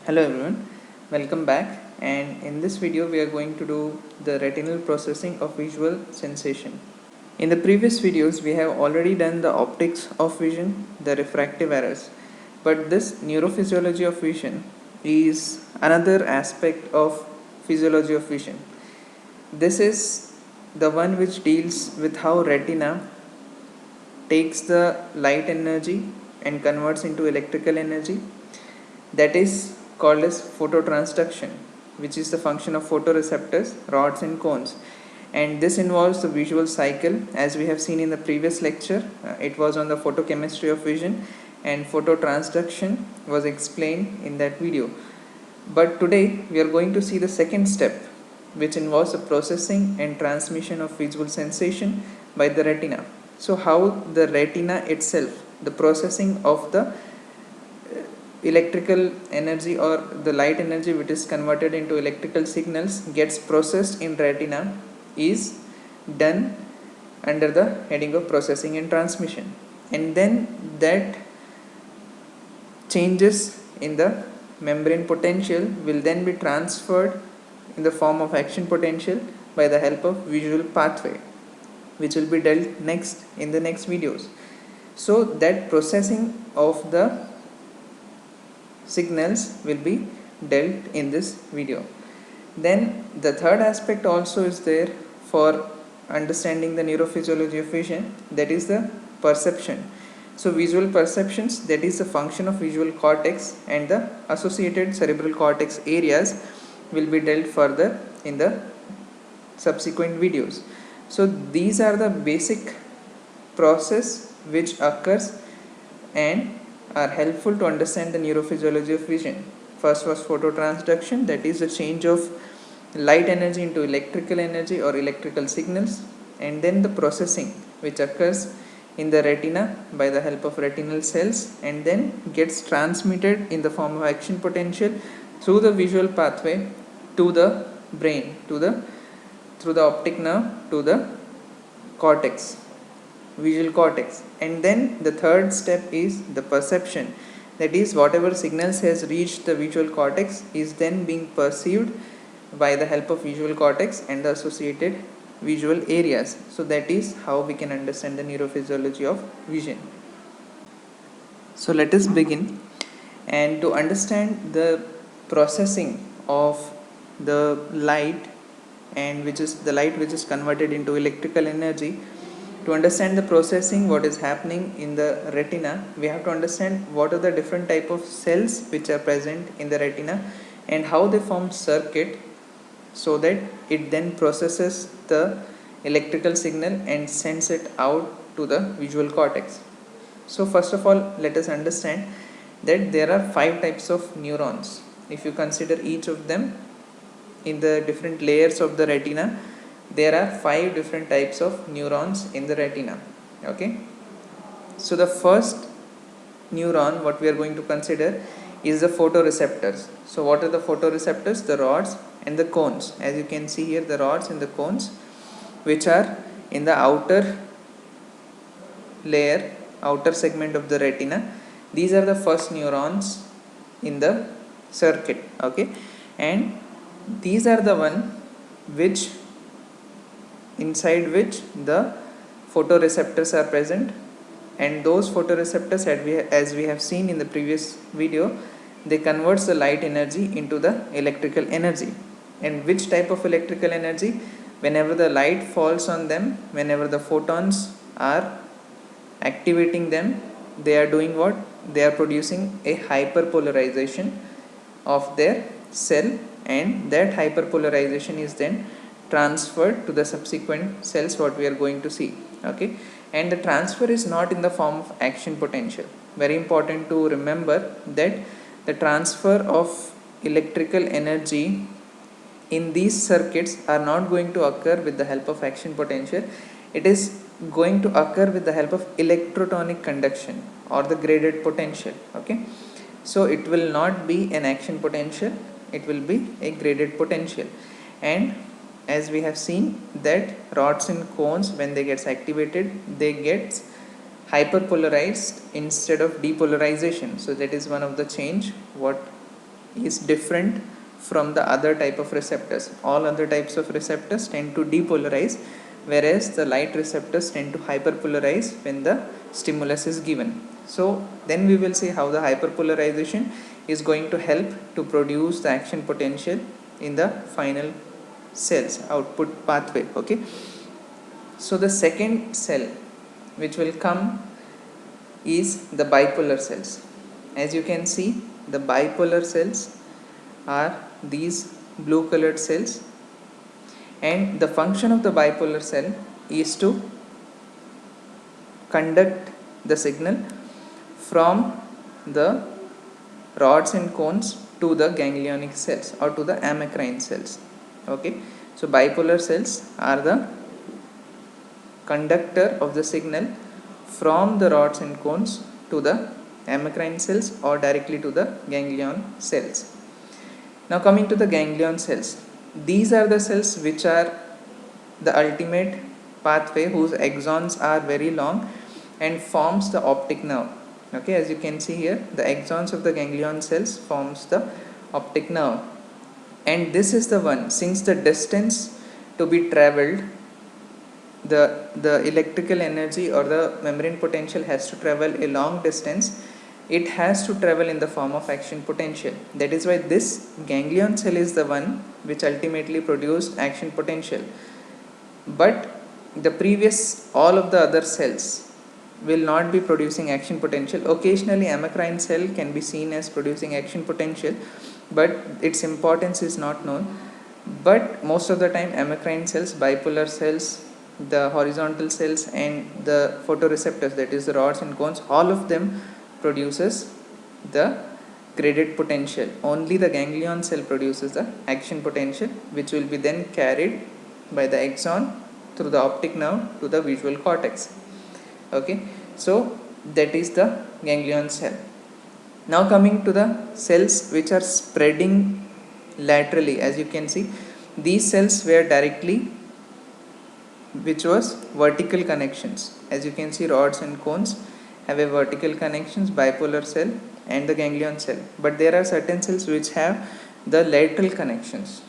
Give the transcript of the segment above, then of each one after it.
Hello everyone, welcome back, and in this video we are going to do the retinal processing of visual sensation. In the previous videos we have already done the optics of vision, the refractive errors, but this neurophysiology of vision is another aspect of physiology of vision. This is the one which deals with how retina takes the light energy and converts into electrical energy, that is called as phototransduction, which is the function of photoreceptors, rods and cones. And this involves the visual cycle, as we have seen in the previous lecture. It was on the photochemistry of vision, and phototransduction was explained in that video. But today we are going to see the second step, which involves the processing and transmission of visual sensation by the retina. So how the retina itself, the processing of the electrical energy or the light energy which is converted into electrical signals gets processed in retina is done under the heading of processing and transmission, and then that changes in the membrane potential will then be transferred in the form of action potential by the help of visual pathway, which will be dealt next in the next videos. So that processing of the signals will be dealt in this video. Then the third aspect also is there for understanding the neurophysiology of vision, that is the perception. So visual perceptions, that is the function of visual cortex and the associated cerebral cortex areas, will be dealt further in the subsequent videos. So these are the basic process which occurs and are helpful to understand the neurophysiology of vision. First was phototransduction, that is the change of light energy into electrical energy or electrical signals, and then the processing which occurs in the retina by the help of retinal cells and then gets transmitted in the form of action potential through the visual pathway to the brain, through the optic nerve to the cortex, visual cortex. And then the third step is the perception, that is whatever signals has reached the visual cortex is then being perceived by the help of visual cortex and the associated visual areas. So that is how we can understand the neurophysiology of vision. So let us begin, and to understand the processing of the light, and which is the light which is converted into electrical energy, to understand the processing what is happening in the retina, we have to understand what are the different type of cells which are present in the retina and how they form circuit, so that it then processes the electrical signal and sends it out to the visual cortex. So first of all, let us understand that there are 5 types of neurons. If you consider each of them in the different layers of the retina, there are 5 different types of neurons in the retina. Okay, so the first neuron what we are going to consider is the photoreceptors. So what are the photoreceptors? The rods and the cones. As you can see here, the rods and the cones which are in the outer layer, outer segment of the retina. These are the first neurons in the circuit. Okay, and these are the one which inside which the photoreceptors are present, and those photoreceptors, as we have seen in the previous video, they converts the light energy into the electrical energy. And which type of electrical energy? Whenever the light falls on them, whenever the photons are activating them, they are doing what? They are producing a hyperpolarization of their cell, and that hyperpolarization is then transferred to the subsequent cells what we are going to see. Okay, and the transfer is not in the form of action potential. Very important to remember that the transfer of electrical energy in these circuits are not going to occur with the help of action potential. It is going to occur with the help of electrotonic conduction or the graded potential. Okay, so it will not be an action potential, it will be a graded potential. And as we have seen that rods and cones, when they gets activated, they get hyperpolarized instead of depolarization. So that is one of the change what is different from the other type of receptors. All other types of receptors tend to depolarize, whereas the light receptors tend to hyperpolarize when the stimulus is given. So then we will see how the hyperpolarization is going to help to produce the action potential in the final cells output pathway. Okay, so the second cell which will come is the bipolar cells. As you can see, the bipolar cells are these blue colored cells, and the function of the bipolar cell is to conduct the signal from the rods and cones to the ganglionic cells or to the amacrine cells. Okay, so bipolar cells are the conductor of the signal from the rods and cones to the amacrine cells or directly to the ganglion cells. Now coming to the ganglion cells, these are the cells which are the ultimate pathway whose axons are very long and forms the optic nerve. Okay, as you can see here, the axons of the ganglion cells forms the optic nerve, and this is the one, since the distance to be traveled, the electrical energy or the membrane potential has to travel a long distance, it has to travel in the form of action potential. That is why this ganglion cell is the one which ultimately produced action potential. But the previous, all of the other cells will not be producing action potential. Occasionally amacrine cell can be seen as producing action potential, but its importance is not known. But most of the time amacrine cells, bipolar cells, the horizontal cells and the photoreceptors, that is the rods and cones, all of them produces the graded potential. Only the ganglion cell produces the action potential, which will be then carried by the axon through the optic nerve to the visual cortex. Okay, so that is the ganglion cell. Now coming to the cells which are spreading laterally, as you can see, these cells were directly, which was vertical connections. As you can see, rods and cones have a vertical connections, bipolar cell and the ganglion cell, but there are certain cells which have the lateral connections.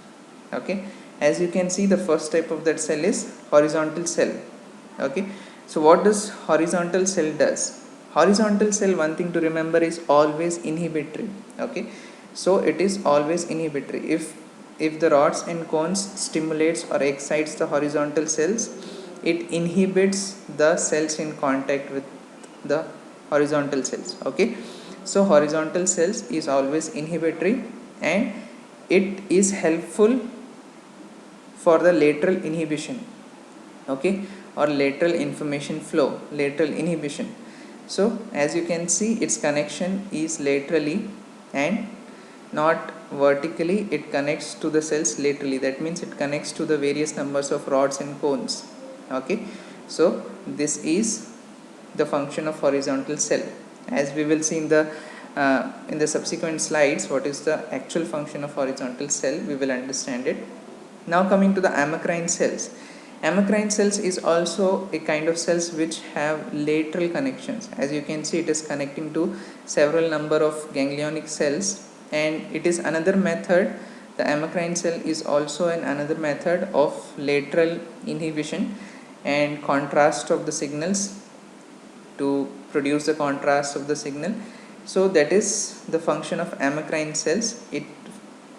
Okay, as you can see, the first type of that cell is horizontal cell. Okay, so what does horizontal cell does? Horizontal cell, one thing to remember, is always inhibitory. Okay, so it is always inhibitory. If the rods and cones stimulates or excites the horizontal cells, it inhibits the cells in contact with the horizontal cells. Okay, so horizontal cells is always inhibitory, and it is helpful for the lateral inhibition. Okay, or lateral information flow, lateral inhibition. So as you can see, its connection is laterally and not vertically. It connects to the cells laterally, that means it connects to the various numbers of rods and cones. Okay, so this is the function of horizontal cell. As we will see in the subsequent slides what is the actual function of horizontal cell, we will understand it. Now coming to the amacrine cells. Amacrine cells is also a kind of cells which have lateral connections. As you can see, it is connecting to several number of ganglionic cells, and it is another method. The amacrine cell is also another method of lateral inhibition and contrast of the signals to produce the contrast of the signal. So that is the function of amacrine cells. It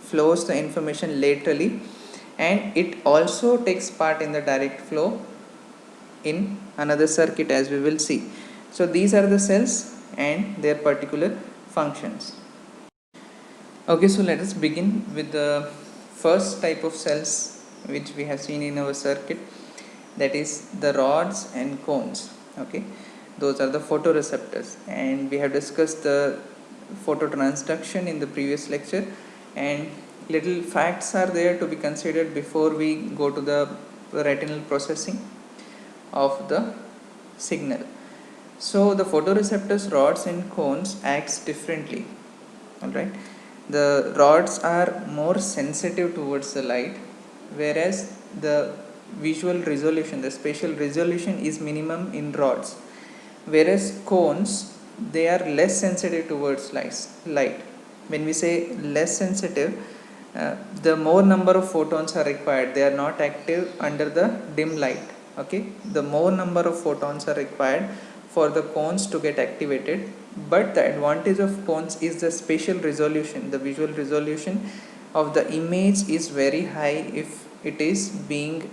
flows the information laterally, and it also takes part in the direct flow in another circuit, as we will see. So these are the cells and their particular functions. Okay, so let us begin with the first type of cells which we have seen in our circuit, that is the rods and cones. Okay, those are the photoreceptors, and we have discussed the phototransduction in the previous lecture, and little facts are there to be considered before we go to the retinal processing of the signal. So the photoreceptors, rods and cones acts differently. Alright, the rods are more sensitive towards the light, whereas the visual resolution, the spatial resolution is minimum in rods, whereas cones, they are less sensitive towards light. when we say less sensitive, the more number of photons are required. They are not active under the dim light. Okay, the more number of photons are required for the cones to get activated. But the advantage of cones is the spatial resolution. The visual resolution of the image is very high if it is being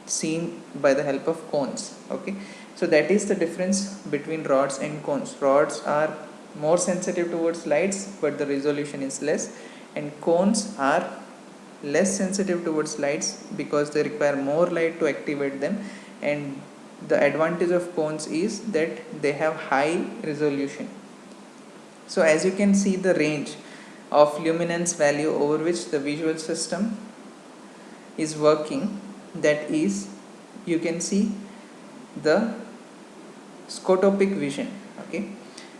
seen by the help of cones. Okay, so that is the difference between rods and cones. Rods are more sensitive towards lights, but the resolution is less, and cones are less sensitive towards lights because they require more light to activate them. And the advantage of cones is that they have high resolution. So as you can see, the range of luminance value over which the visual system is working, that is, you can see the scotopic vision. Okay,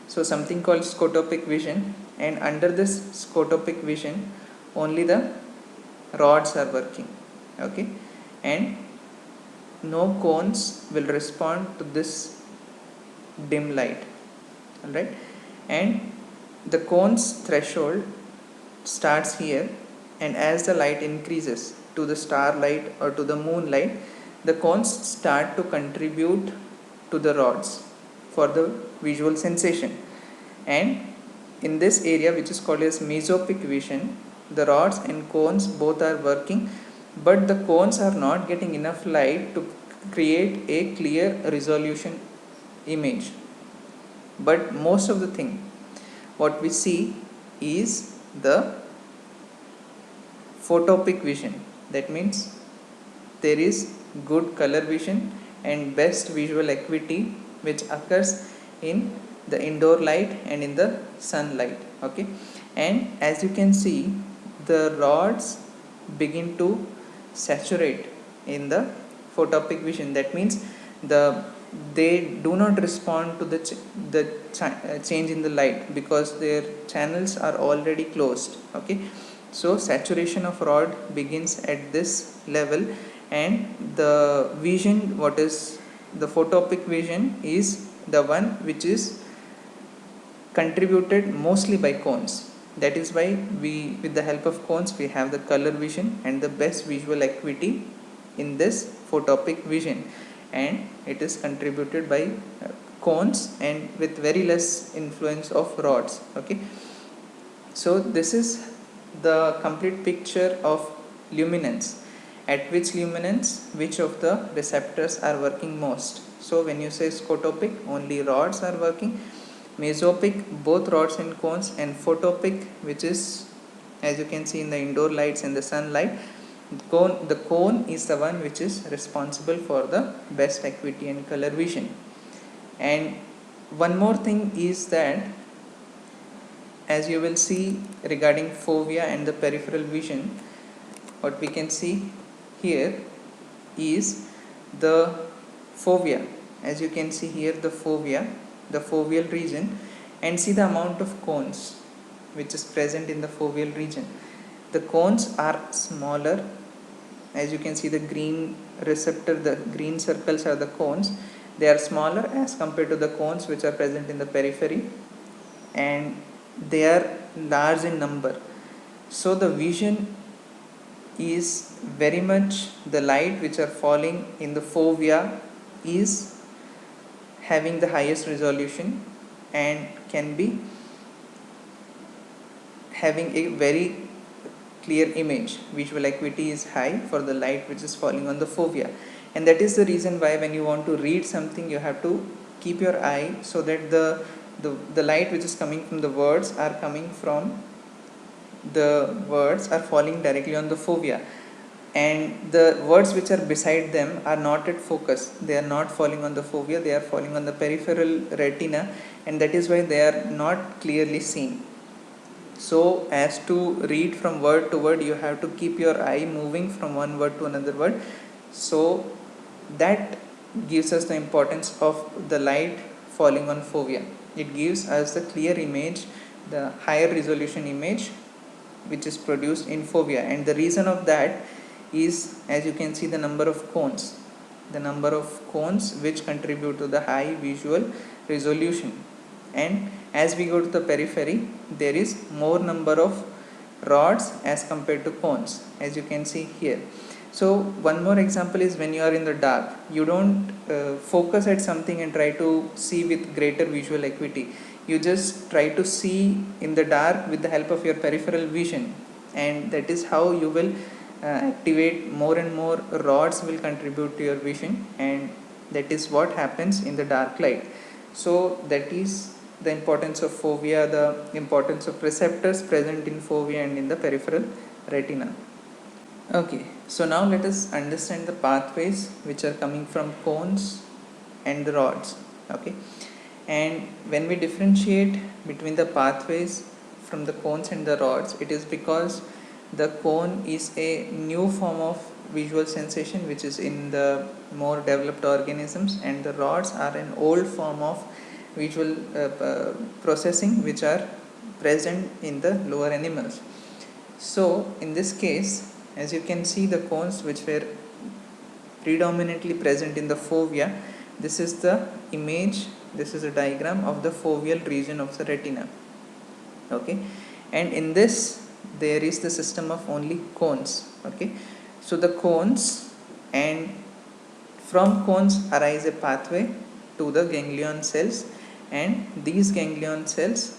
so something called scotopic vision, and under this scotopic vision only the rods are working. Okay, and no cones will respond to this dim light. Alright, and the cones threshold starts here, and as the light increases to the starlight or to the moonlight, the cones start to contribute to the rods for the visual sensation. And in this area, which is called as mesopic vision, the rods and cones both are working, but the cones are not getting enough light to create a clear resolution image. But most of the thing what we see is the photopic vision. That means there is good color vision and best visual acuity which occurs in the indoor light and in the sunlight. Okay, and as you can see, the rods begin to saturate in the photopic vision. That means they do not respond to the change in the light because their channels are already closed. Okay, so saturation of rod begins at this level, and the vision, what is the photopic vision, is the one which is contributed mostly by cones. That is why we, with the help of cones, we have the color vision and the best visual acuity in this photopic vision, and it is contributed by cones and with very less influence of rods. Okay, so this is the complete picture of luminance. At which luminance which of the receptors are working most. So when you say scotopic, only rods are working. Mesopic, both rods and cones. And photopic, which is, as you can see in the indoor lights and the sunlight, the cone is the one which is responsible for the best acuity and color vision. And one more thing is that, as you will see regarding fovea and the peripheral vision, what we can see here is the fovea. As you can see here, the fovea, the foveal region, and see the amount of cones which is present in the foveal region. The cones are smaller. As you can see, the green receptor, the green circles are the cones. They are smaller as compared to the cones which are present in the periphery, and they are large in number. So the vision is very much, the light which are falling in the fovea is having the highest resolution and can be having a very clear image. Visual acuity is high for the light which is falling on the fovea, and that is the reason why when you want to read something, you have to keep your eye so that the light which is coming from the words are falling directly on the fovea, and the words which are beside them are not at focus. They are not falling on the fovea, they are falling on the peripheral retina, and that is why they are not clearly seen. So as to read from word to word, you have to keep your eye moving from one word to another word. So that gives us the importance of the light falling on fovea. It gives us the clear image, the higher resolution image which is produced in fovea, and the reason of that is, as you can see, the number of cones which contribute to the high visual resolution. And As we go to the periphery, there is more number of rods as compared to cones, as you can see here. So one more example is when you are in the dark, you don't focus at something and try to see with greater visual acuity. You just try to see in the dark with the help of your peripheral vision, and that is how you will activate more and more rods will contribute to your vision, and that is what happens in the dark light. So that is the importance of fovea, the importance of receptors present in fovea and in the peripheral retina. Okay, so now let us understand the pathways which are coming from cones and the rods. Okay, and when we differentiate between the pathways from the cones and the rods, it is because the cone is a new form of visual sensation which is in the more developed organisms, and the rods are an old form of visual processing which are present in the lower animals. So in this case, as you can see, the cones which were predominantly present in the fovea, this is the image, this is a diagram of the foveal region of the retina. Okay, and in this there is the system of only cones. Okay, so the cones, and from cones arise a pathway to the ganglion cells, and these ganglion cells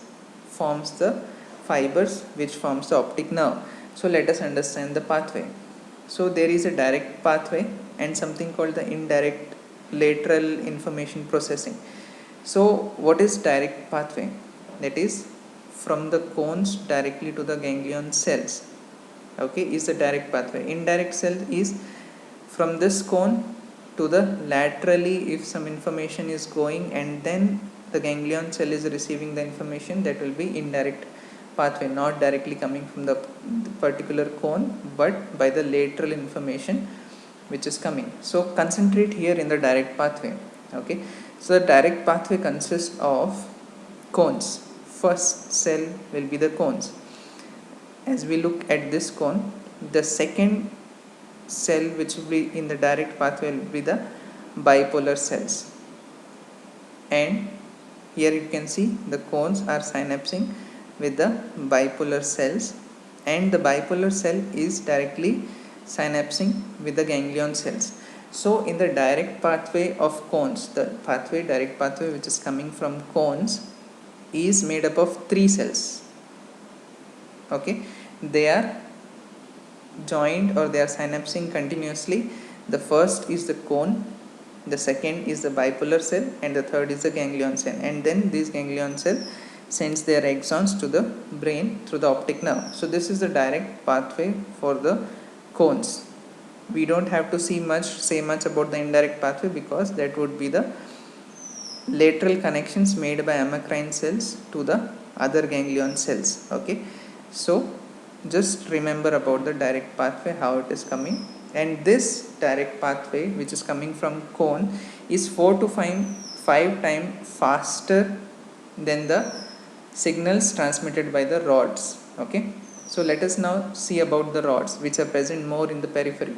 forms the fibers which forms the optic nerve. So let us understand the pathway. So there is a direct pathway and something called the indirect lateral information processing. So what is direct pathway? That is from the cones directly to the ganglion cells. Okay, is the direct pathway. Indirect cell is from this cone to the laterally, if some information is going and then the ganglion cell is receiving the information, that will be indirect pathway, not directly coming from the particular cone but by the lateral information which is coming. So concentrate here in the direct pathway. Okay, so the direct pathway consists of cones. First cell will be the cones. As we look at this cone, the second cell which will be in the direct pathway will be the bipolar cells, and here you can see the cones are synapsing with the bipolar cells, and the bipolar cell is directly synapsing with the ganglion cells. So in the direct pathway of cones, the direct pathway which is coming from cones is made up of three cells. Okay, they are joined or they are synapsing continuously. The first is the cone, the second is the bipolar cell, and the third is the ganglion cell, and then this ganglion cell sends their axons to the brain through the optic nerve. So this is the direct pathway for the cones. We don't have to say much about the indirect pathway because that would be the lateral connections made by amacrine cells to the other ganglion cells. Okay, so just remember about the direct pathway, how it is coming, and this direct pathway which is coming from cone is 4 to 5 times faster than the signals transmitted by the rods. Okay, so let us now see about the rods which are present more in the periphery.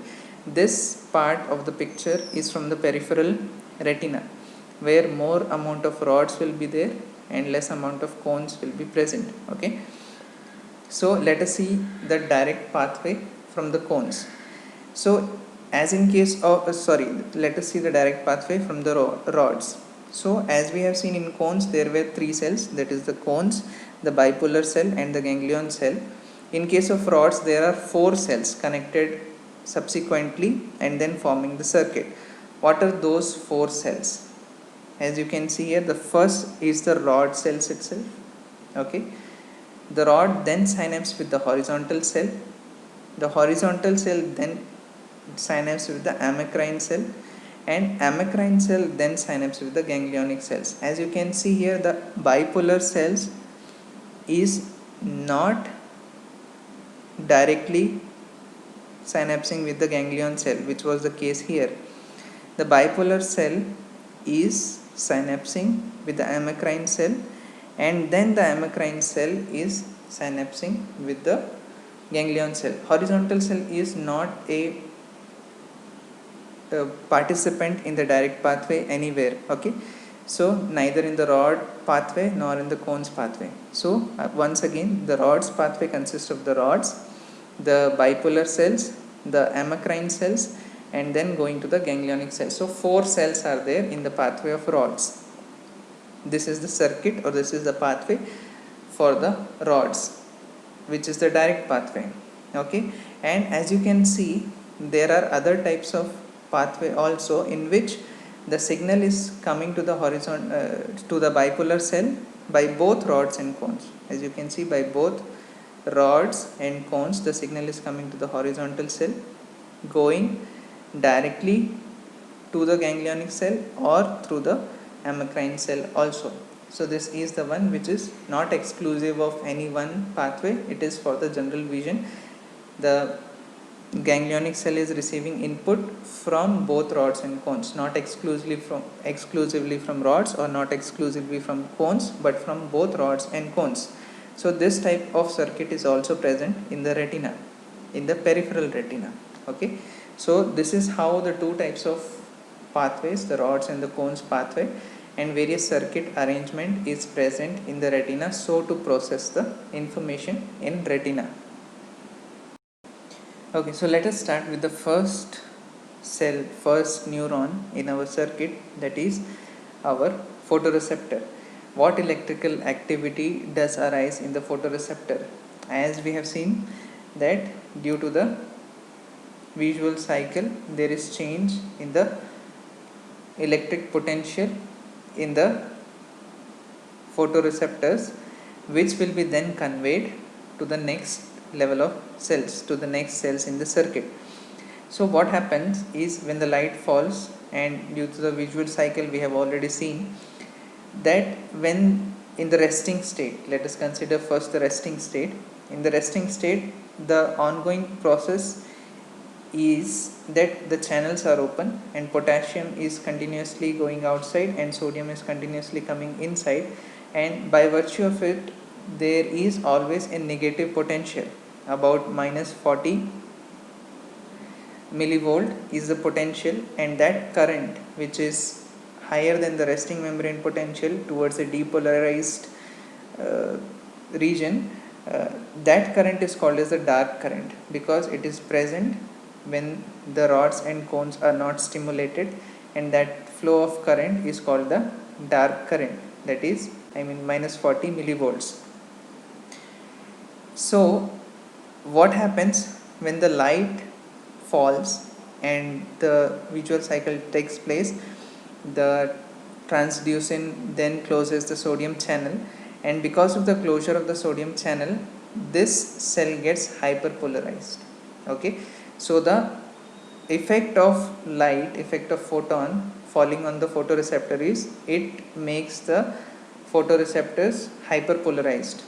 This part of the picture is from the peripheral retina, where more amount of rods will be there and less amount of cones will be present. Okay, so let us see the direct pathway from the cones. So as in case of let us see the direct pathway from the rods. So as we have seen in cones, there were three cells, that is the cones, the bipolar cell and the ganglion cell. In case of rods, there are four cells connected subsequently and then forming the circuit. What are those four cells? As you can see here, the first is the rod cells itself. Okay, the rod then synapses with the horizontal cell. The horizontal cell then synapses with the amacrine cell, and amacrine cell then synapses with the ganglionic cells. As you can see here, the bipolar cells is not directly synapsing with the ganglion cell, which was the case here. The bipolar cell is synapsing with the amacrine cell, and then the amacrine cell is synapsing with the ganglion cell. Horizontal cell is not a participant in the direct pathway anywhere. Okay, So neither in the rod pathway nor in the cones pathway. So once again, the rods pathway consists of the rods, the bipolar cells, the amacrine cells, and then going to the ganglionic cells. So 4 cells are there in the pathway of rods. This is the circuit, or this is the pathway for the rods, which is the direct pathway. Okay, and as you can see, there are other types of pathway also, in which the signal is coming to the to the bipolar cell by both rods and cones. As you can see, by both rods and cones, the signal is coming to the horizontal cell, going directly to the ganglionic cell or through the amacrine cell also. So this is the one which is not exclusive of any one pathway, it is for the general vision. The ganglionic cell is receiving input from both rods and cones, not exclusively from rods, or not exclusively from cones, but from both rods and cones. So this type of circuit is also present in the retina, in the peripheral retina. Okay, so this is how the two types of pathways, the rods and the cones pathway, and various circuit arrangement is present in the retina, so to process the information in retina. Okay, so let us start with the first cell, first neuron in our circuit, that is our photoreceptor. What electrical activity does arise in the photoreceptor? As we have seen that due to the visual cycle, there is change in the electric potential in the photoreceptors, which will be then conveyed to the next level of cells, to the next cells in the circuit. So what happens is, when the light falls, and due to the visual cycle we have already seen that when in the resting state, let us consider first the resting state. In the resting state, the ongoing process is that the channels are open and potassium is continuously going outside and sodium is continuously coming inside, and by virtue of it there is always a negative potential. About minus 40 millivolt is the potential, and that current, which is higher than the resting membrane potential towards a depolarized region, that current is called as the dark current, because it is present when the rods and cones are not stimulated, and that flow of current is called the dark current, that is minus 40 millivolts. So what happens when the light falls and the visual cycle takes place? The transducin then closes the sodium channel, and because of the closure of the sodium channel, this cell gets hyperpolarized. Okay, so the effect of light, effect of photon falling on the photoreceptor is, it makes the photoreceptors hyperpolarized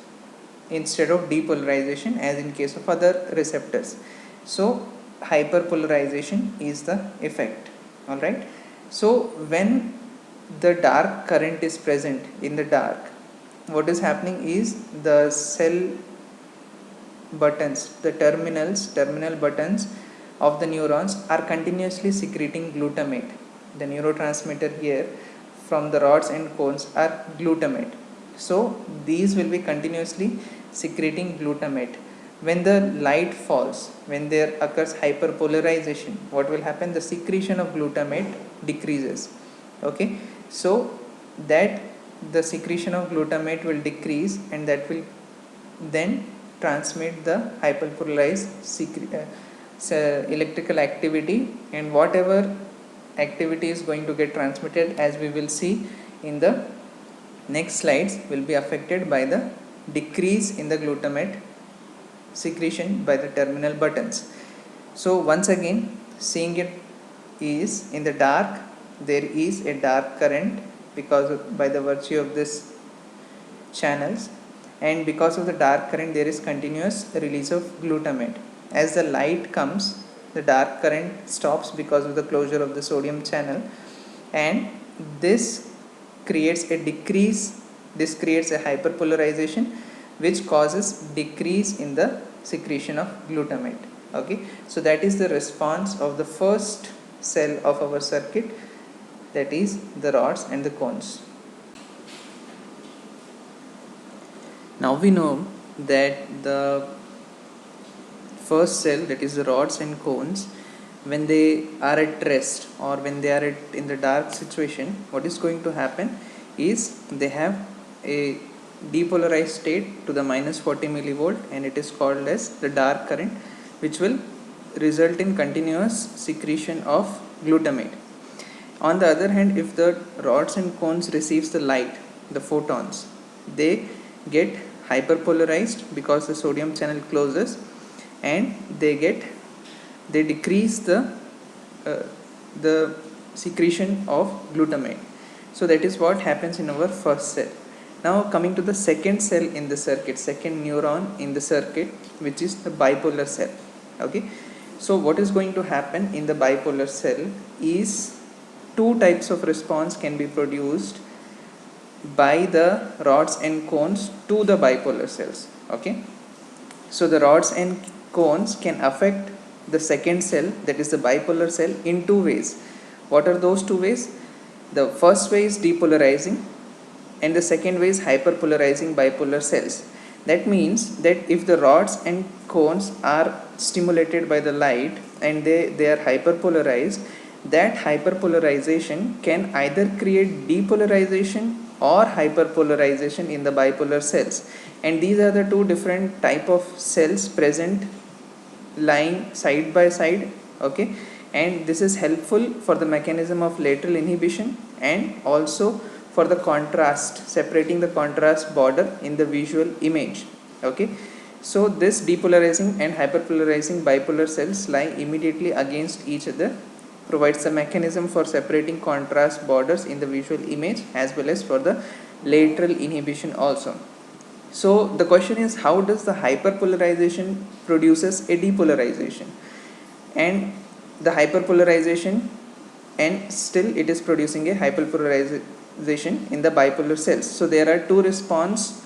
instead of depolarization as in case of other receptors. So hyperpolarization is the effect. All right, so when the dark current is present in the dark, what is happening is the cell buttons, the terminal buttons of the neurons are continuously secreting glutamate. The neurotransmitter here from the rods and cones are glutamate. So these will be continuously secreting glutamate. When the light falls, when there occurs hyperpolarization, what will happen? The secretion of glutamate decreases. Okay, so that the secretion of glutamate will decrease, and that will then transmit the hyperpolarized electrical activity, and whatever activity is going to get transmitted, as we will see in the next slides, will be affected by the decrease in the glutamate secretion by the terminal buttons. So once again, seeing it is, in the dark there is a dark current by the virtue of this channels, and because of the dark current there is continuous release of glutamate. As the light comes, the dark current stops because of the closure of the sodium channel, and this creates a hyperpolarization, which causes decrease in the secretion of glutamate. Okay, so that is the response of the first cell of our circuit, that is the rods and the cones. Now we know that the first cell, that is the rods and cones, when they are at rest or when they are in the dark situation, what is going to happen is they have a depolarized state to the minus 40 millivolt, and it is called as the dark current, which will result in continuous secretion of glutamate. On the other hand, if the rods and cones receives the light, the photons, they get hyperpolarized because the sodium channel closes, and they decrease the secretion of glutamate. So that is what happens in our first cell. Now coming to the second cell in the circuit, second neuron in the circuit, which is the bipolar cell. Okay, so what is going to happen in the bipolar cell is two types of response can be produced by the rods and cones to the bipolar cells. Okay, so the rods and cones can affect the second cell, that is the bipolar cell, in two ways. What are those two ways? The first way is depolarizing, and the second way is hyperpolarizing bipolar cells. That means that if the rods and cones are stimulated by the light and they are hyperpolarized, that hyperpolarization can either create depolarization or hyperpolarization in the bipolar cells, and these are the two different type of cells present lying side by side. Okay, and this is helpful for the mechanism of lateral inhibition and also for the contrast, separating the contrast border in the visual image. Okay, so this depolarizing and hyperpolarizing bipolar cells lie immediately against each other, provides a mechanism for separating contrast borders in the visual image as well as for the lateral inhibition also. So the question is, how does the hyperpolarization produces a depolarization, and the hyperpolarization, and still it is producing a hyperpolarization in the bipolar cells. So there are two response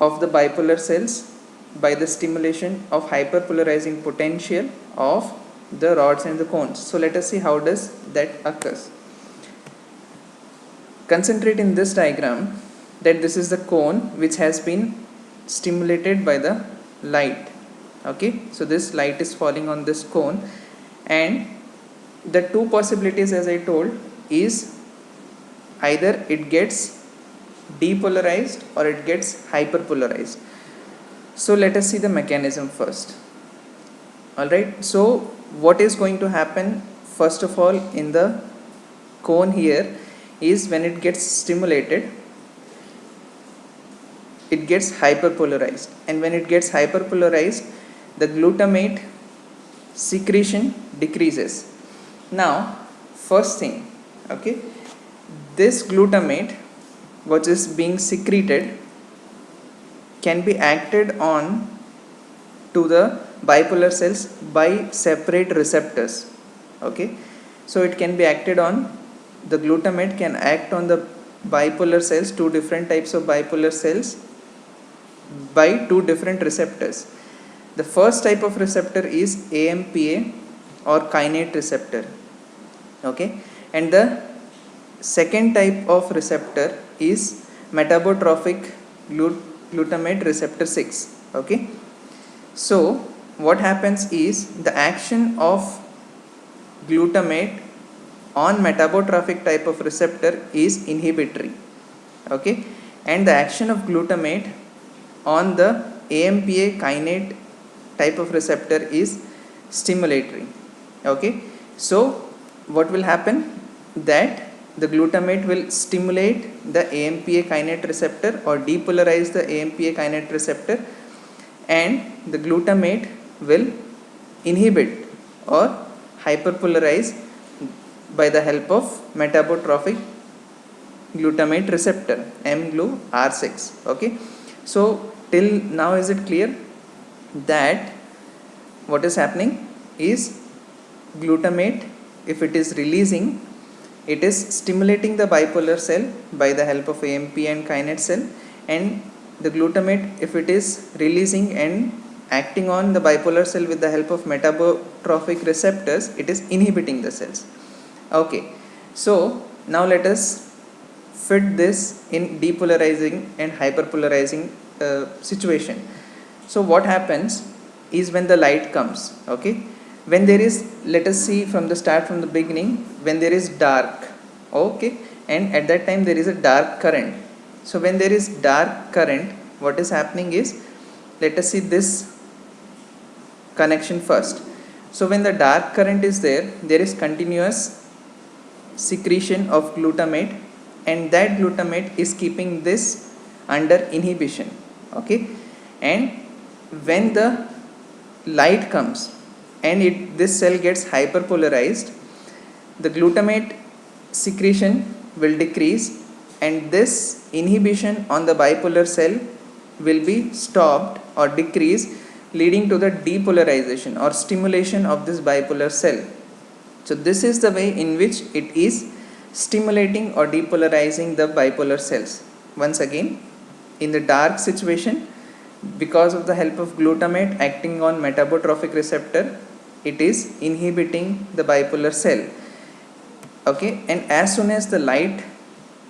of the bipolar cells by the stimulation of hyperpolarizing potential of the rods and the cones. So let us see how does that occurs. Concentrate in this diagram that this is the cone which has been stimulated by the light. Okay, so this light is falling on this cone, and the two possibilities, as I told, is either it gets depolarized or it gets hyperpolarized. So let us see the mechanism first. Alright, so what is going to happen first of all in the cone here is when it gets stimulated, it gets hyperpolarized, and when it gets hyperpolarized, the glutamate secretion decreases. Now first thing, okay, this glutamate which is being secreted can be acted on to the bipolar cells by separate receptors. Okay, so it can be acted on, the glutamate can act on the bipolar cells, two different types of bipolar cells, by two different receptors. The first type of receptor is AMPA or kainate receptor. Okay, and the second type of receptor is metabotrophic glutamate receptor 6. Okay, so what happens is the action of glutamate on metabotrophic type of receptor is inhibitory. Okay, and the action of glutamate on the AMPA kainate type of receptor is stimulatory. Okay, so what will happen, that the glutamate will stimulate the AMPA kainate receptor or depolarize the AMPA kainate receptor, and the glutamate will inhibit or hyperpolarize by the help of metabotrophic glutamate receptor mGlu-R6. Okay, so till now is it clear that what is happening is glutamate, if it is releasing, it is stimulating the bipolar cell by the help of AMP and kainate cell, and the glutamate, if it is releasing and acting on the bipolar cell with the help of metabotrophic receptors, it is inhibiting the cells. Okay, so Now let us fit this in depolarizing and hyperpolarizing situation. So what happens is when the light comes, okay, when there is, let us see from the start, from the beginning, when there is dark, okay, and at that time there is a dark current. So when there is dark current, what is happening is, let us see this connection first. So when the dark current is there, there is continuous secretion of glutamate, and that glutamate is keeping this under inhibition, okay. And when the light comes and this cell gets hyperpolarized, the glutamate secretion will decrease, and this inhibition on the bipolar cell will be stopped or decreased, leading to the depolarization or stimulation of this bipolar cell. So this is the way in which it is stimulating or depolarizing the bipolar cells. Once again, in the dark situation, because of the help of glutamate acting on metabotrophic receptor, it is inhibiting the bipolar cell, okay. And as soon as the light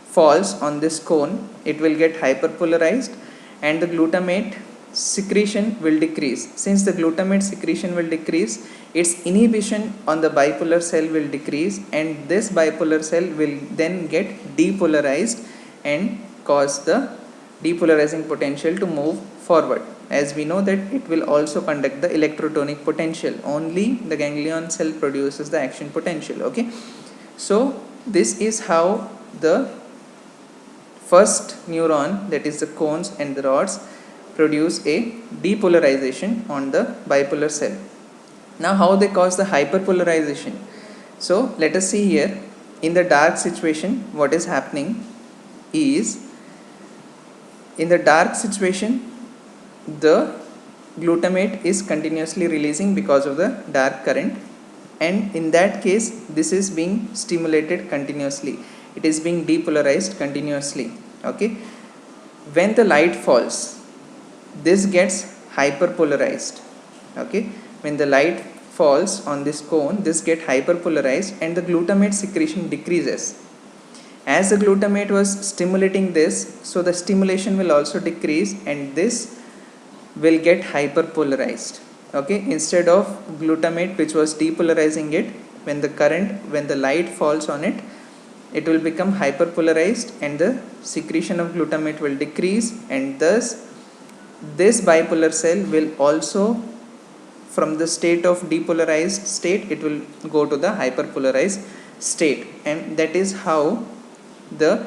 falls on this cone, it will get hyperpolarized and the glutamate secretion will decrease. Since the glutamate secretion will decrease, its inhibition on the bipolar cell will decrease, and this bipolar cell will then get depolarized and cause the depolarizing potential to move forward. As we know that it will also conduct the electrotonic potential, only the ganglion cell produces the action potential, okay. So this is how the first neuron, that is the cones and the rods, produce a depolarization on the bipolar cell. Now how they cause the hyperpolarization? So let us see here, in the dark situation what is happening is, in the dark situation the glutamate is continuously releasing because of the dark current, and in that case this is being stimulated continuously, it is being depolarized continuously, okay. When the light falls, this gets hyperpolarized, okay. When the light falls on this cone, this get hyperpolarized and the glutamate secretion decreases. As the glutamate was stimulating this, so the stimulation will also decrease and this will get hyperpolarized, okay. Instead of glutamate which was depolarizing it, when the light falls on it, it will become hyperpolarized and the secretion of glutamate will decrease, and thus this bipolar cell will also, from the state of depolarized state, it will go to the hyperpolarized state, and that is how the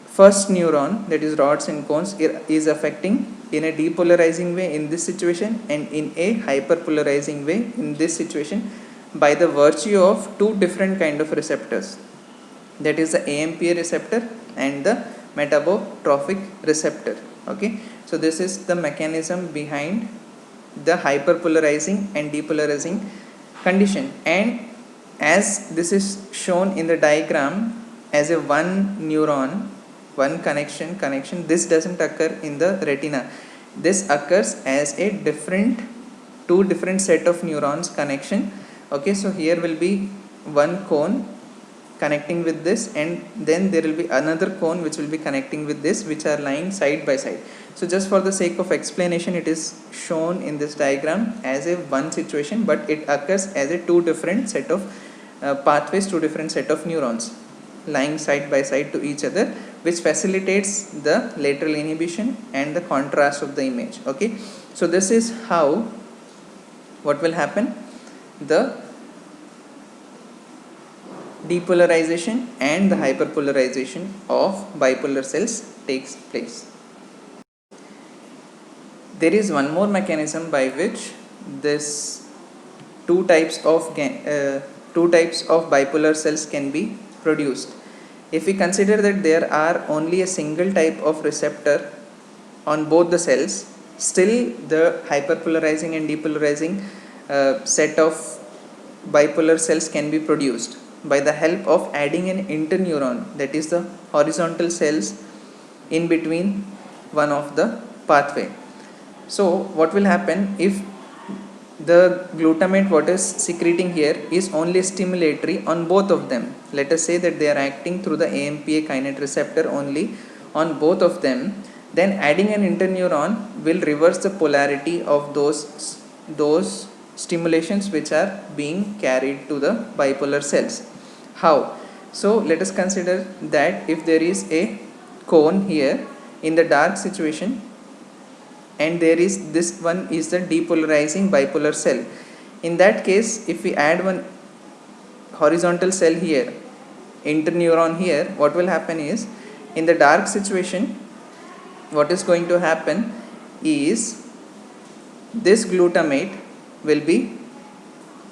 first neuron, that is rods and cones, is affecting in a depolarizing way in this situation and in a hyperpolarizing way in this situation, by the virtue of two different kind of receptors, that is the AMPA receptor and the metabotrophic receptor, okay. So this is the mechanism behind the hyperpolarizing and depolarizing condition, and as this is shown in the diagram as a one neuron, one connection, this doesn't occur in the retina, this occurs as a two different set of neurons connection, okay. So here will be one cone connecting with this, and then there will be another cone which will be connecting with this, which are lying side by side. So just for the sake of explanation, it is shown in this diagram as a one situation, but it occurs as a two different set of pathways, two different set of neurons lying side by side to each other, which facilitates the lateral inhibition and the contrast of the image, okay. So this is how, what will happen, the depolarization and the hyperpolarization of bipolar cells takes place. There is one more mechanism by which this two types of bipolar cells can be produced. If we consider that there are only a single type of receptor on both the cells, still the hyperpolarizing and depolarizing set of bipolar cells can be produced by the help of adding an interneuron, that is the horizontal cells in between one of the pathway. So what will happen if the glutamate what is secreting here is only stimulatory on both of them. Let us say that they are acting through the AMPA kinase receptor only on both of them. Then adding an interneuron will reverse the polarity of those stimulations which are being carried to the bipolar cells. How? So let us consider that if there is a cone here in the dark situation, and there is this one is the depolarizing bipolar cell. In that case, if we add one horizontal cell here, interneuron here, what will happen is, in the dark situation, what is going to happen is this glutamate will be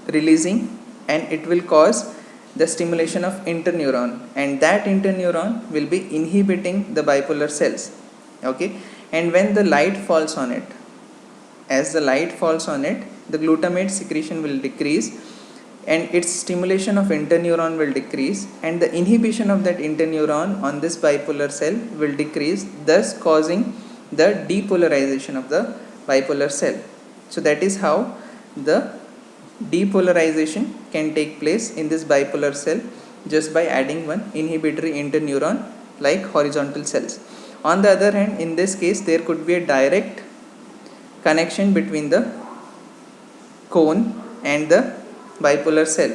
releasing, and it will cause the stimulation of interneuron, and that interneuron will be inhibiting the bipolar cells. Okay, and when the light falls on it, as the light falls on it, the glutamate secretion will decrease, and its stimulation of interneuron will decrease, and the inhibition of that interneuron on this bipolar cell will decrease, thus causing the depolarization of the bipolar cell. So that is how the depolarization can take place in this bipolar cell, just by adding one inhibitory interneuron like horizontal cells. On the other hand, in this case, there could be a direct connection between the cone and the bipolar cell.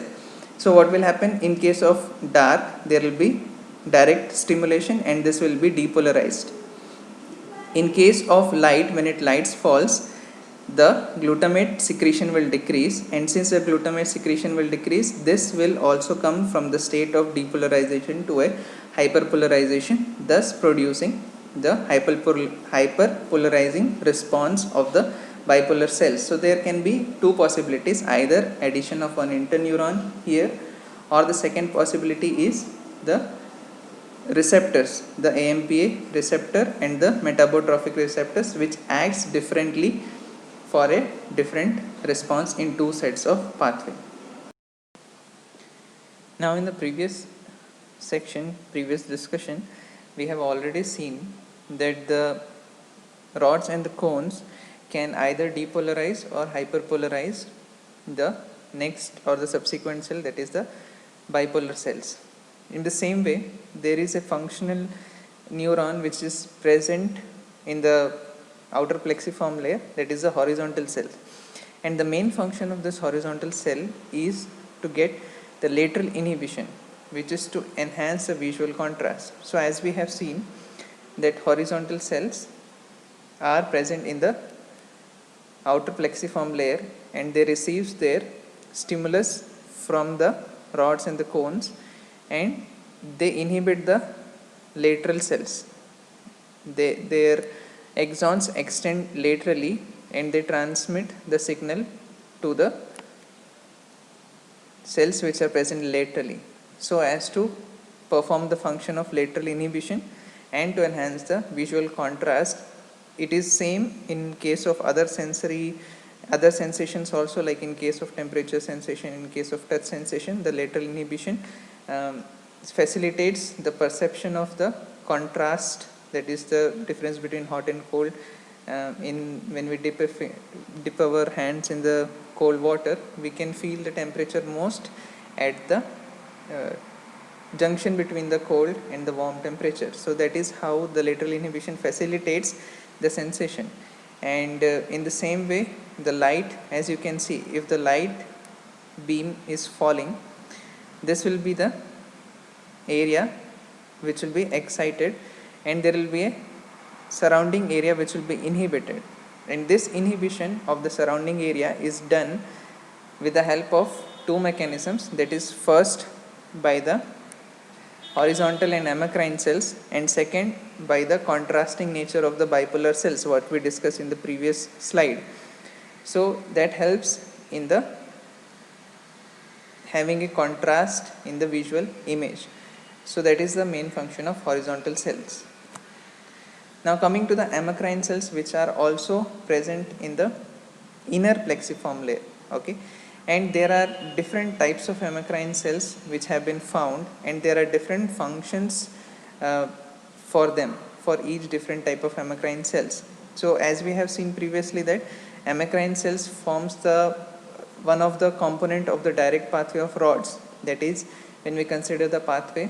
So what will happen in case of dark, there will be direct stimulation and this will be depolarized. In case of light, when it lights falls, the glutamate secretion will decrease, and since the glutamate secretion will decrease, this will also come from the state of depolarization to a hyperpolarization, thus producing the hyperpolarizing response of the bipolar cells. So there can be two possibilities, either addition of an interneuron here, or the second possibility is the receptors, the AMPA receptor and the metabotrophic receptors, which acts differently for a different response in two sets of pathway. Now in the previous discussion, we have already seen that the rods and the cones can either depolarize or hyperpolarize the next or the subsequent cell, that is the bipolar cells. In the same way, there is a functional neuron which is present in the outer plexiform layer, that is the horizontal cell, and the main function of this horizontal cell is to get the lateral inhibition, which is to enhance the visual contrast. So as we have seen that horizontal cells are present in the outer plexiform layer, and they receives their stimulus from the rods and the cones, and they inhibit the lateral cells. Their axons extend laterally and they transmit the signal to the cells which are present laterally, so as to perform the function of lateral inhibition and to enhance the visual contrast. It is same in case of other sensations also, like in case of temperature sensation, in case of touch sensation, the lateral inhibition facilitates the perception of the contrast, that is the difference between hot and cold. When we dip our hands in the cold water, we can feel the temperature most at the junction between the cold and the warm temperature. So that is how the lateral inhibition facilitates the sensation. And in the same way, the light, as you can see, if the light beam is falling, this will be the area which will be excited, and there will be a surrounding area which will be inhibited, and this inhibition of the surrounding area is done with the help of two mechanisms, that is first by the horizontal and amacrine cells, and second by the contrasting nature of the bipolar cells, what we discussed in the previous slide. So that helps in the having a contrast in the visual image. So that is the main function of horizontal cells. Now coming to the amacrine cells, which are also present in the inner plexiform layer. Okay, and there are different types of amacrine cells which have been found, and there are different functions for them, for each different type of amacrine cells. So as we have seen previously that amacrine cells forms the one of the component of the direct pathway of rods. That is, when we consider the pathway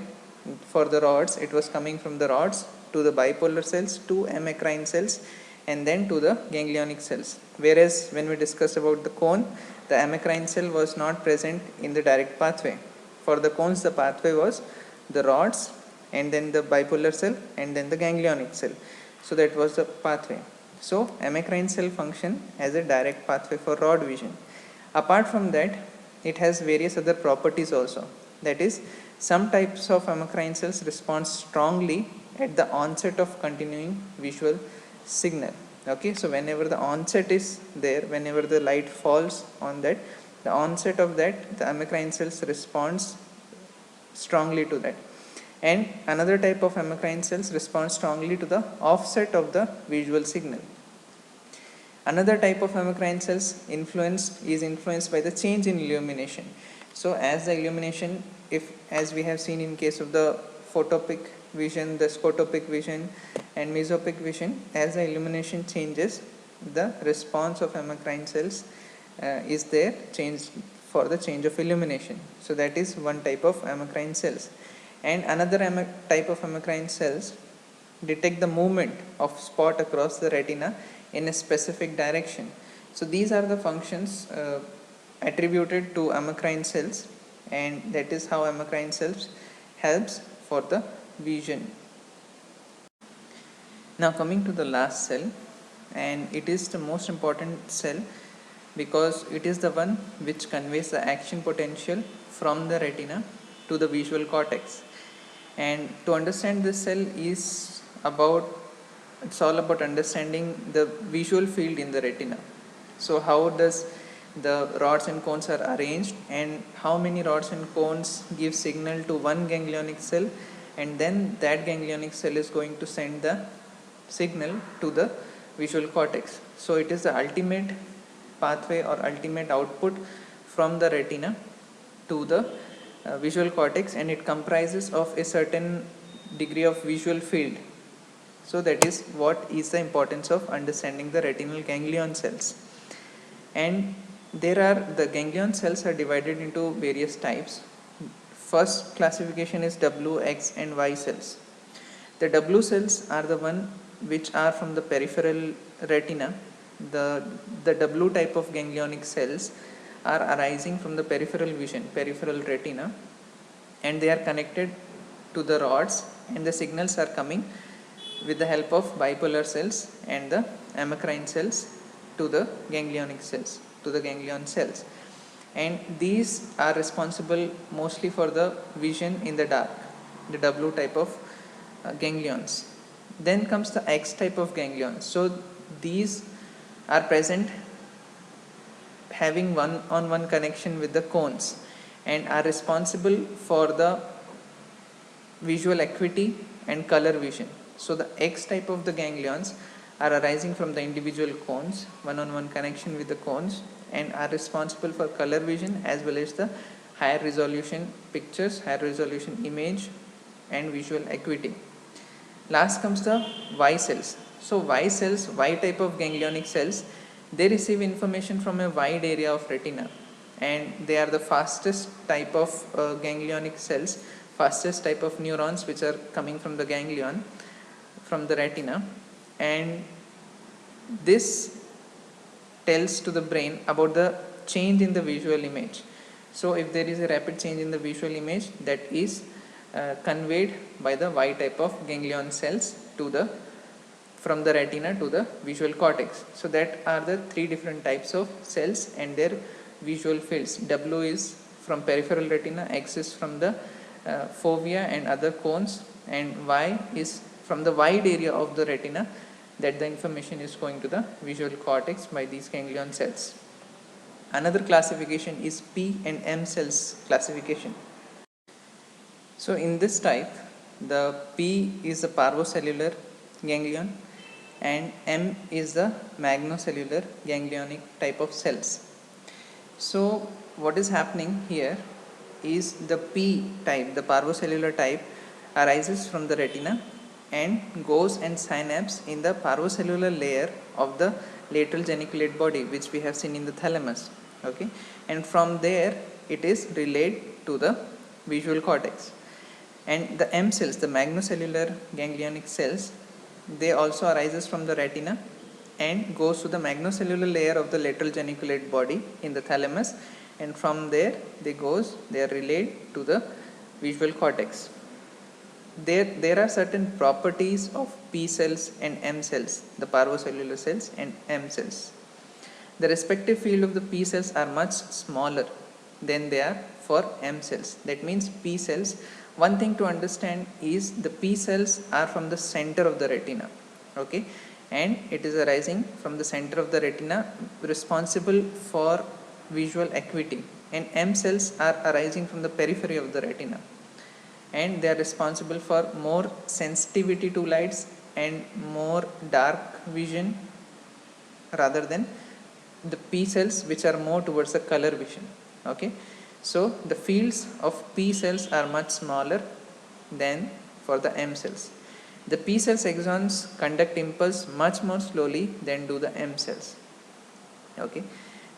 for the rods, it was coming from the rods to the bipolar cells to amacrine cells and then to the ganglionic cells. Whereas when we discussed about the cone, the amacrine cell was not present in the direct pathway. For the cones, the pathway was the rods and then the bipolar cell and then the ganglionic cell. So that was the pathway. So amacrine cell function as a direct pathway for rod vision. Apart from that, it has various other properties also. That is, some types of amacrine cells respond strongly at the onset of continuing visual signal. Okay, so whenever the onset is there, whenever the light falls on that, the onset of that, the amacrine cells responds strongly to that. And another type of amacrine cells respond strongly to the offset of the visual signal. Another type of amacrine cells is influenced by the change in illumination. So as the illumination, if as we have seen in case of the photopic vision, the scotopic vision and mesopic vision, as the illumination changes, the response of amacrine cells is there changed for the change of illumination. So that is one type of amacrine cells. And another type of amacrine cells detect the movement of spot across the retina in a specific direction. So these are the functions attributed to amacrine cells, and that is how amacrine cells helps for the vision. Now coming to the last cell, and it is the most important cell because it is the one which conveys the action potential from the retina to the visual cortex. And to understand this cell is it's all about understanding the visual field in the retina. So how does the rods and cones are arranged, and how many rods and cones give signal to one ganglionic cell, and then that ganglionic cell is going to send the signal to the visual cortex. So it is the ultimate pathway or ultimate output from the retina to the visual cortex, and it comprises of a certain degree of visual field. So that is what is the importance of understanding the retinal ganglion cells. And the ganglion cells are divided into various types. First classification is W, X and Y cells. The W cells are the one which are from the peripheral retina. The W type of ganglionic cells are arising from the peripheral vision, peripheral retina, and they are connected to the rods, and the signals are coming with the help of bipolar cells and the amacrine cells to the ganglionic cells, to the ganglion cells. And these are responsible mostly for the vision in the dark, the W type of ganglions. Then comes the X type of ganglions. So these are present having one-on-one connection with the cones and are responsible for the visual acuity and color vision. So the X type of the ganglions are arising from the individual cones, one-on-one connection with the cones, and are responsible for color vision as well as the higher resolution pictures, higher resolution image and visual acuity. Last comes the Y cells. So Y cells, Y type of ganglionic cells, they receive information from a wide area of retina, and they are the fastest type of ganglionic cells, fastest type of neurons which are coming from the ganglion, from the retina, and this tells to the brain about the change in the visual image. So if there is a rapid change in the visual image, that is conveyed by the Y type of ganglion cells from the retina to the visual cortex. So that are the three different types of cells and their visual fields. W is from peripheral retina, X is from the fovea and other cones, and Y is from the wide area of the retina, that the information is going to the visual cortex by these ganglion cells. Another classification is P and M cells classification. So in this type, the P is the parvocellular ganglion and M is the magnocellular ganglionic type of cells. So what is happening here is the P type, the parvocellular type, arises from the retina and goes and synapse in the parvocellular layer of the lateral geniculate body which we have seen in the thalamus. Okay, and from there it is relayed to the visual cortex. And the M cells, the magnocellular ganglionic cells, they also arises from the retina and goes to the magnocellular layer of the lateral geniculate body in the thalamus, and from there they are relayed to the visual cortex. There are certain properties of P cells and M cells, the parvocellular cells and M cells. The respective field of the P cells are much smaller than they are for M cells. That means P cells, one thing to understand is the P cells are from the center of the retina, okay, and it is arising from the center of the retina, responsible for visual acuity, and M cells are arising from the periphery of the retina, and they are responsible for more sensitivity to lights and more dark vision rather than the P cells which are more towards the color vision. Okay, so the fields of P cells are much smaller than for the M cells. The P cells axons conduct impulse much more slowly than do the M cells. Okay,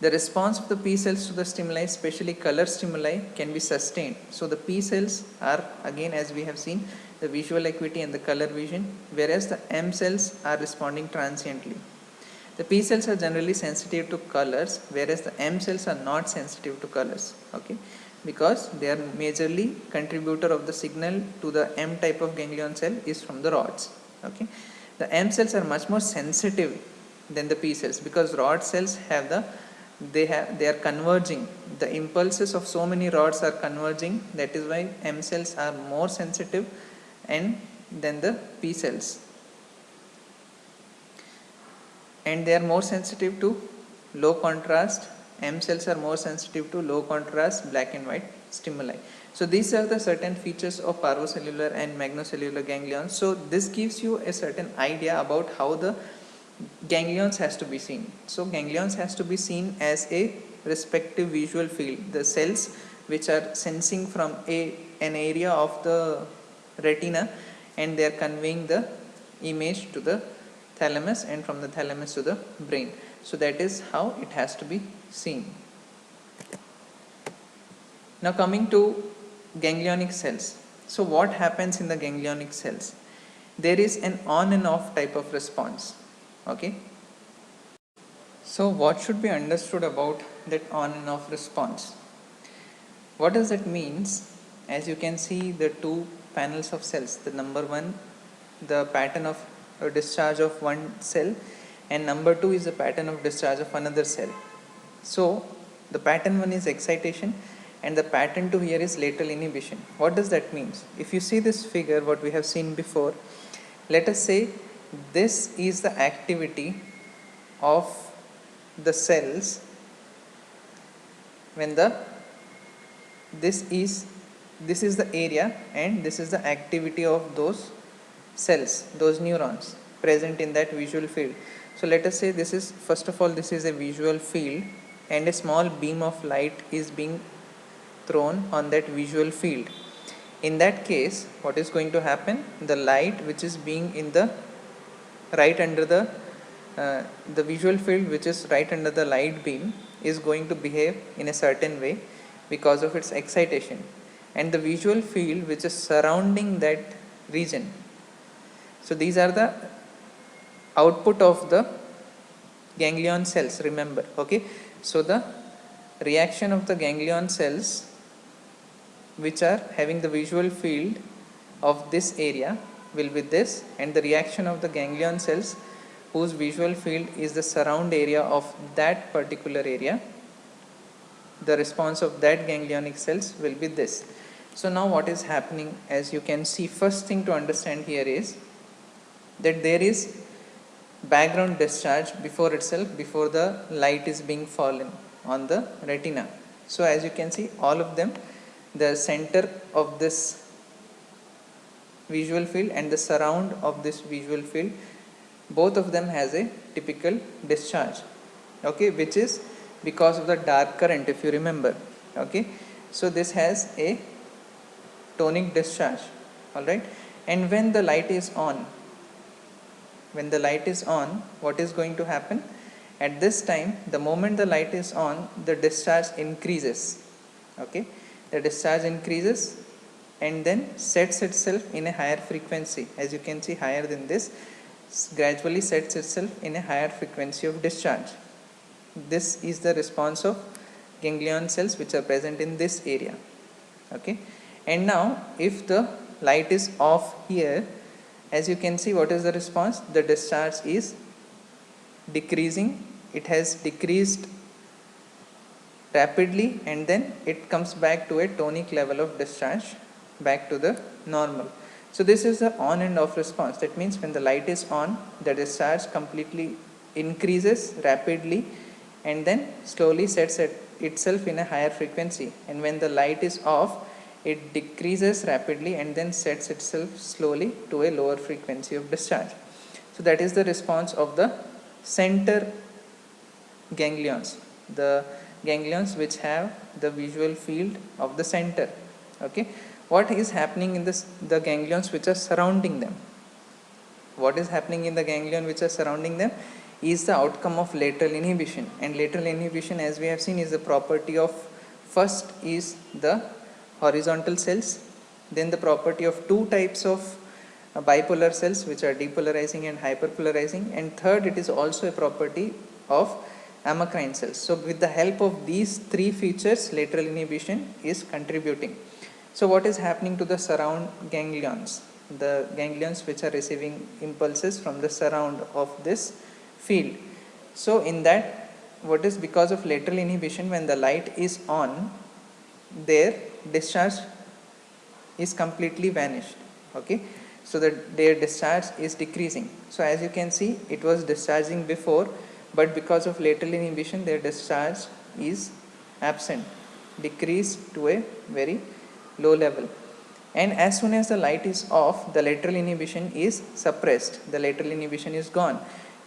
the response of the P cells to the stimuli, especially color stimuli, can be sustained. So the P cells are, again as we have seen, the visual acuity and the color vision, whereas the M cells are responding transiently. The P cells are generally sensitive to colors, whereas the M cells are not sensitive to colors, okay, because they are majorly contributor of the signal to the M type of ganglion cell is from the rods. Okay, the M cells are much more sensitive than the P cells because rod cells have they are converging. The impulses of so many rods are converging. That is why M cells are more sensitive and than the P cells. And they are more sensitive to low contrast. M cells are more sensitive to low contrast black and white stimuli. So these are the certain features of parvocellular and magnocellular ganglions. So this gives you a certain idea about how the ganglions has to be seen. So ganglions has to be seen as a respective visual field. The cells which are sensing from an area of the retina, and they are conveying the image to the thalamus, and from the thalamus to the brain. So that is how it has to be seen. Now coming to ganglionic cells. So what happens in the ganglionic cells? There is an on and off type of response. Okay. So what should be understood about that on and off response? What does that means? As you can see the two panels of cells, the number one, the pattern of discharge of one cell, and number two is the pattern of discharge of another cell. So the pattern one is excitation and the pattern two here is lateral inhibition. What does that mean? If you see this figure what we have seen before, let us say this is the activity of the cells when this is the area and this is the activity of those cells, those neurons present in that visual field. So let us say this is, first of all, this is a visual field and a small beam of light is being thrown on that visual field. In that case, what is going to happen? The light which is being in the right under the visual field which is right under the light beam is going to behave in a certain way because of its excitation, and the visual field which is surrounding that region. So these are the output of the ganglion cells, remember. Okay, so the reaction of the ganglion cells which are having the visual field of this area will be this, and the reaction of the ganglion cells whose visual field is the surround area of that particular area, the response of that ganglionic cells will be this. So now what is happening, as you can see, first thing to understand here is that there is background discharge before itself, before the light is being fallen on the retina. So as you can see, all of them, the center of this visual field and the surround of this visual field, both of them has a typical discharge, okay, which is because of the dark current, if you remember. Okay, so this has a tonic discharge. All right, and when the light is on, what is going to happen? At this time, the moment the light is on, the discharge increases. Okay, the discharge increases and then sets itself in a higher frequency. As you can see, higher than this, gradually sets itself in a higher frequency of discharge. This is the response of ganglion cells which are present in this area. Okay, and now if the light is off here, as you can see, what is the response? The discharge is decreasing. It has decreased rapidly and then it comes back to a tonic level of discharge, back to the normal. So this is the on and off response. That means when the light is on, the discharge completely increases rapidly and then slowly sets itself in a higher frequency, and when the light is off, it decreases rapidly and then sets itself slowly to a lower frequency of discharge. So that is the response of the center ganglions, the ganglions which have the visual field of the center. Okay, what is happening in the ganglions which are surrounding them? What is happening in the ganglion which are surrounding them is the outcome of lateral inhibition, and lateral inhibition, as we have seen, is the property of, first is the horizontal cells, then the property of two types of bipolar cells which are depolarizing and hyperpolarizing, and third, it is also a property of amacrine cells. So with the help of these three features, lateral inhibition is contributing. So what is happening to the surround ganglions, the ganglions which are receiving impulses from the surround of this field? So in that, what is, because of lateral inhibition, when the light is on, their discharge is completely vanished. Okay, so that their discharge is decreasing. So as you can see, it was discharging before, but because of lateral inhibition, their discharge is absent, decreased to a very low level. And as soon as the light is off, the lateral inhibition is suppressed, the lateral inhibition is gone.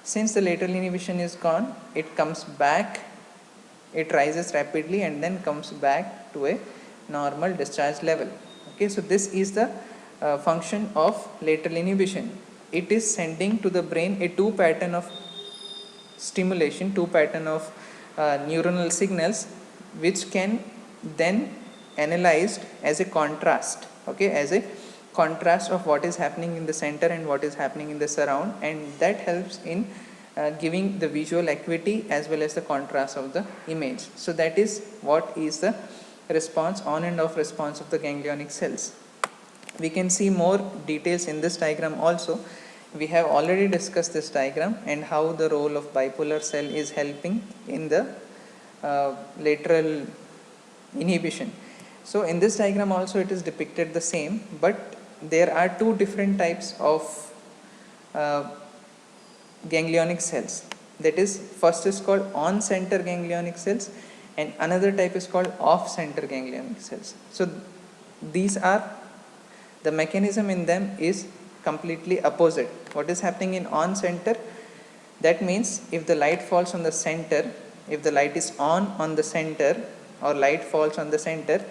Since the lateral inhibition is gone, it comes back, it rises rapidly and then comes back to a normal discharge level. Okay, so this is the function of lateral inhibition. It is sending to the brain a two pattern of stimulation, two pattern of neuronal signals, which can then analyzed as a contrast. Okay, as a contrast of what is happening in the center and what is happening in the surround, and that helps in giving the visual acuity as well as the contrast of the image. So that is what is the response, on and off response of the ganglionic cells. We can see more details in this diagram also. We have already discussed this diagram and how the role of bipolar cell is helping in the lateral inhibition. So in this diagram also it is depicted the same, but there are two different types of ganglionic cells. That is, first is called on center ganglionic cells and another type is called off center ganglionic cells. So these are, the mechanism in them is completely opposite. What is happening in on center? That means if the light falls on the center, if the light is on the center, or light falls on the center,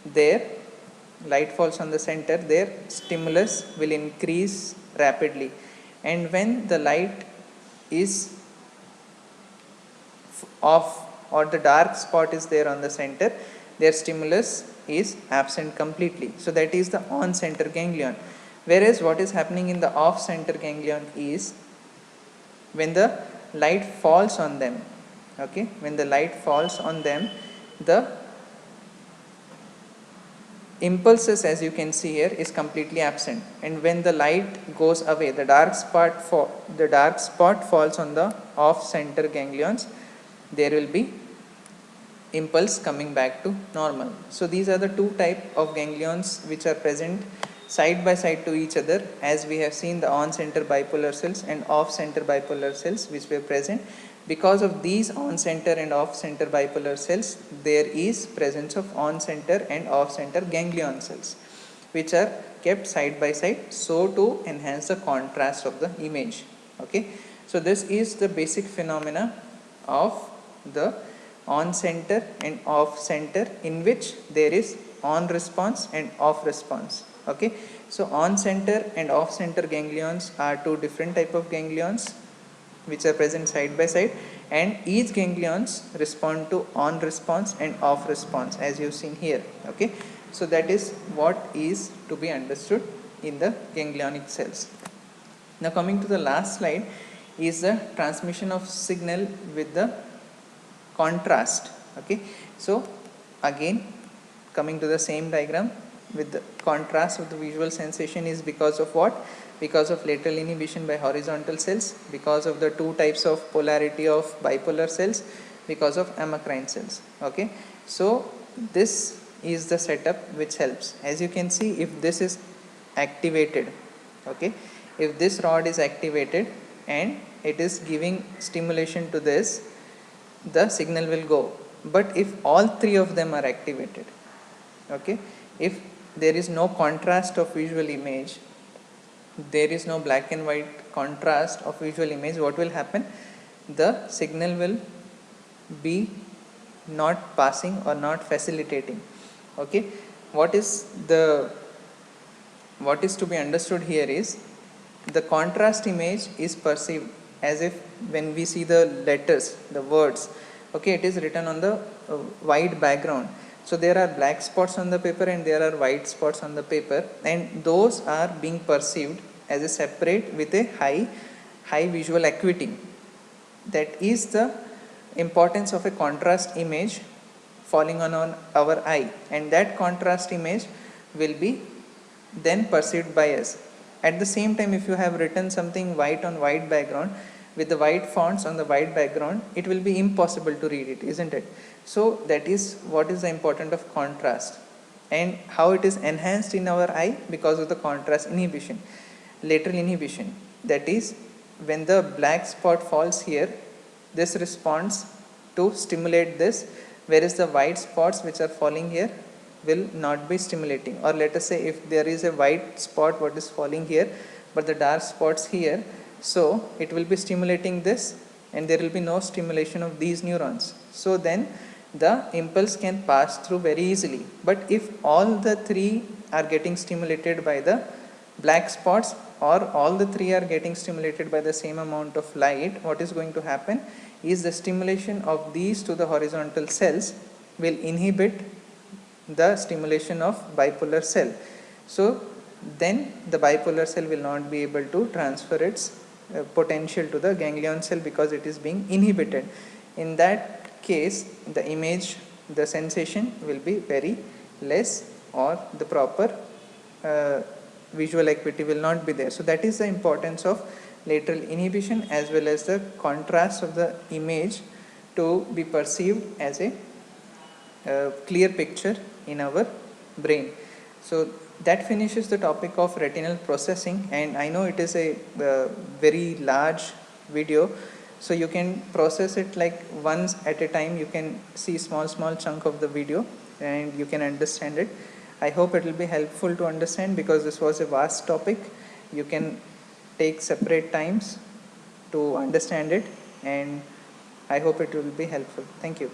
their stimulus will increase rapidly, and when the light is off or the dark spot is there on the center, their stimulus is absent completely. So that is the on center ganglion. Whereas what is happening in the off center ganglion is when the light falls on them. Okay, when the light falls on them, the impulses, as you can see here, is completely absent, and when the light goes away, the dark spot falls on the off center ganglions, there will be impulse coming back to normal. So these are the two type of ganglions which are present side by side to each other, as we have seen the on center bipolar cells and off center bipolar cells which were present. Because of these on center and off center bipolar cells, there is presence of on center and off center ganglion cells which are kept side by side, so to enhance the contrast of the image. Okay, so this is the basic phenomena of the on center and off center, in which there is on response and off response. Okay, so on center and off center ganglions are two different type of ganglions which are present side by side, and each ganglions respond to on response and off response, as you've seen here. Okay, so that is what is to be understood in the ganglionic cells. Now coming to the last slide is the transmission of signal with the contrast. Okay, so again coming to the same diagram, with the contrast of the visual sensation is because of what? Because of lateral inhibition by horizontal cells, because of the two types of polarity of bipolar cells, because of amacrine cells. Okay, so this is the setup which helps. As you can see, if this is activated, okay, if this rod is activated and it is giving stimulation to this, the signal will go. But if all three of them are activated, okay, if there is no contrast of visual image, there is no black and white contrast of visual image, what will happen? The signal will be not passing or not facilitating. Okay, what is to be understood here is the contrast image is perceived as if when we see the letters, the words, okay, it is written on the white background. So there are black spots on the paper and there are white spots on the paper, and those are being perceived as a separate with a high visual acuity. That is the importance of a contrast image falling on our eye, and that contrast image will be then perceived by us. At the same time, if you have written something white on white background with the white fonts on the white background, it will be impossible to read it, isn't it? So that is what is the importance of contrast and how it is enhanced in our eye because of the contrast inhibition, lateral inhibition. That is, when the black spot falls here, this responds to stimulate this, whereas the white spots which are falling here will not be stimulating. Or let us say if there is a white spot what is falling here but the dark spots here, so it will be stimulating this and there will be no stimulation of these neurons. So then the impulse can pass through very easily. But if all the three are getting stimulated by the black spots, or all the three are getting stimulated by the same amount of light, what is going to happen is the stimulation of these to the horizontal cells will inhibit the stimulation of bipolar cell. So then the bipolar cell will not be able to transfer its potential to the ganglion cell because it is being inhibited. In that case, the image, the sensation will be very less, or the proper visual acuity will not be there. So that is the importance of lateral inhibition as well as the contrast of the image to be perceived as a clear picture in our brain. So that finishes the topic of retinal processing, and I know it is a very large video, so you can process it like once at a time. You can see small chunk of the video and you can understand it. I hope it will be helpful to understand because this was a vast topic. You can take separate times to understand it, and I hope it will be helpful. Thank you.